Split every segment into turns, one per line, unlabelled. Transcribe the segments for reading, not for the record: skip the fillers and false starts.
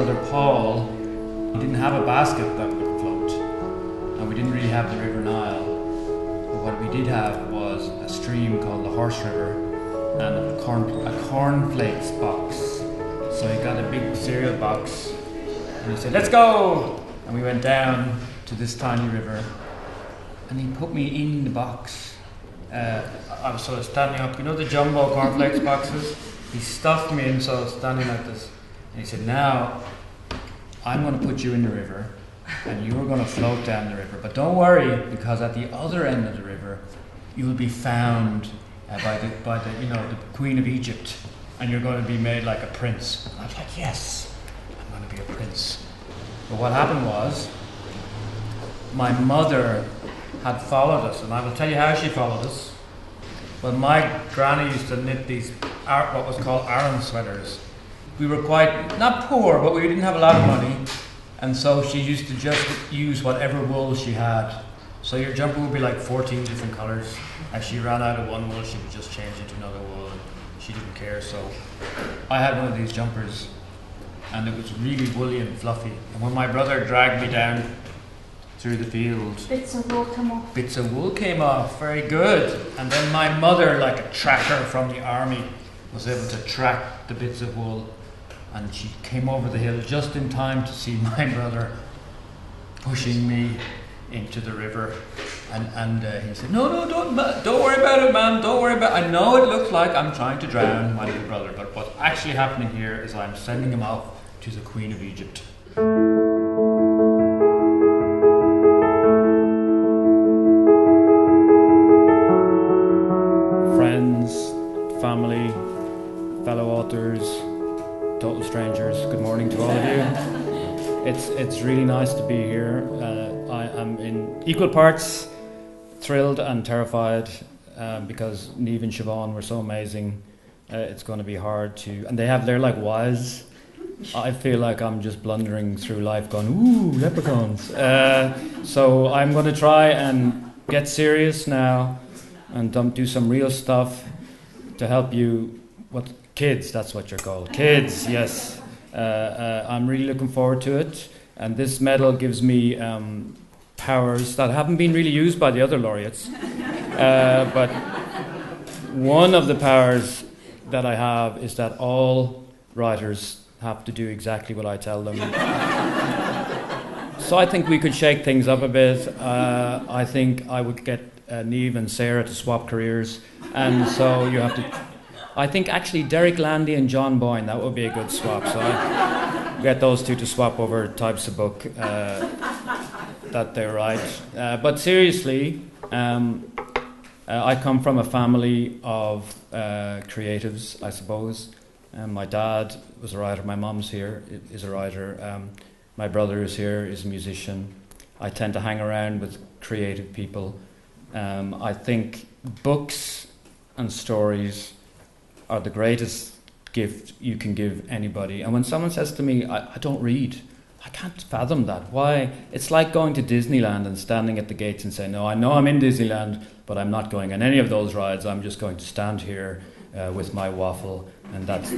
brother Paul, he didn't have a basket that would float, and we didn't really have the River Nile. But what we did have was a stream called the Horse River and a cornflakes box. So he got a big cereal box and he said, "Let's go!" And we went down to this tiny river and he put me in the box. I was sort of standing up, you know the jumbo cornflakes boxes? He stuffed me in, so I was standing like this. And he said, "Now, I'm going to put you in the river and you're going to float down the river. But don't worry, because at the other end of the river, you will be found by the the Queen of Egypt, and you're going to be made like a prince." And I was like, "Yes, I'm going to be a prince." But what happened was, my mother had followed us, and I will tell you how she followed us. Well, my granny used to knit these, what was called Aran sweaters. We were quite, not poor, but we didn't have a lot of money, and so she used to just use whatever wool she had. So your jumper would be like 14 different colours. As she ran out of one wool, she would just change into another wool, and she didn't care. So I had one of these jumpers, and it was really woolly and fluffy. And when my brother dragged me down through the field,
bits of wool came off.
Bits of wool came off, very good. And then my mother, like a tracker from the army, was able to track the bits of wool, and she came over the hill just in time to see my brother pushing me into the river. And he said, "No, don't worry about it, man, don't worry about it. I know it looks like I'm trying to drown my little brother, but what's actually happening here is I'm sending him off to the Queen of Egypt." Friends, family, fellow authors, total strangers, good morning to all of you. It's really nice to be here. I am in equal parts thrilled and terrified because Niamh and Siobhan were so amazing. It's going to be hard to, and they're like wise. I feel like I'm just blundering through life going, "Ooh, leprechauns." So I'm going to try and get serious now and do some real stuff to help you. What kids? That's what you're called, kids. Yes. I'm really looking forward to it, and this medal gives me powers that haven't been really used by the other laureates. But one of the powers that I have is that all writers have to do exactly what I tell them. So I think we could shake things up a bit. I think I would get Niamh and Sarah to swap careers, and so you have to. I think actually Derek Landy and John Boyne, that would be a good swap. So I get those two to swap over types of book that they write. But seriously, I come from a family of creatives, I suppose. My dad was a writer, my mum's here, is a writer. My brother is here, is a musician. I tend to hang around with creative people. I think books and stories are the greatest gift you can give anybody. And when someone says to me, I don't read, I can't fathom that. Why? It's like going to Disneyland and standing at the gates and saying, "No, I know I'm in Disneyland, but I'm not going on any of those rides. I'm just going to stand here with my waffle, and that's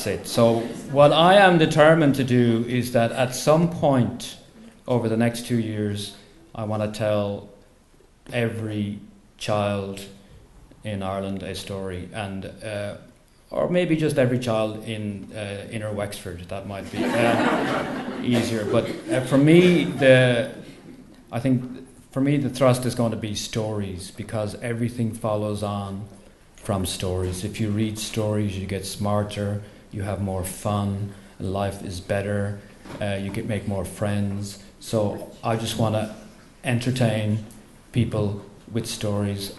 it." So what I am determined to do is that at some point over the next 2 years, I want to tell every child in Ireland a story, and or maybe just every child in inner Wexford. That might be easier. But for me, the thrust is going to be stories, because everything follows on from stories. If you read stories, you get smarter, you have more fun, life is better, you make more friends. So I just want to entertain people with stories.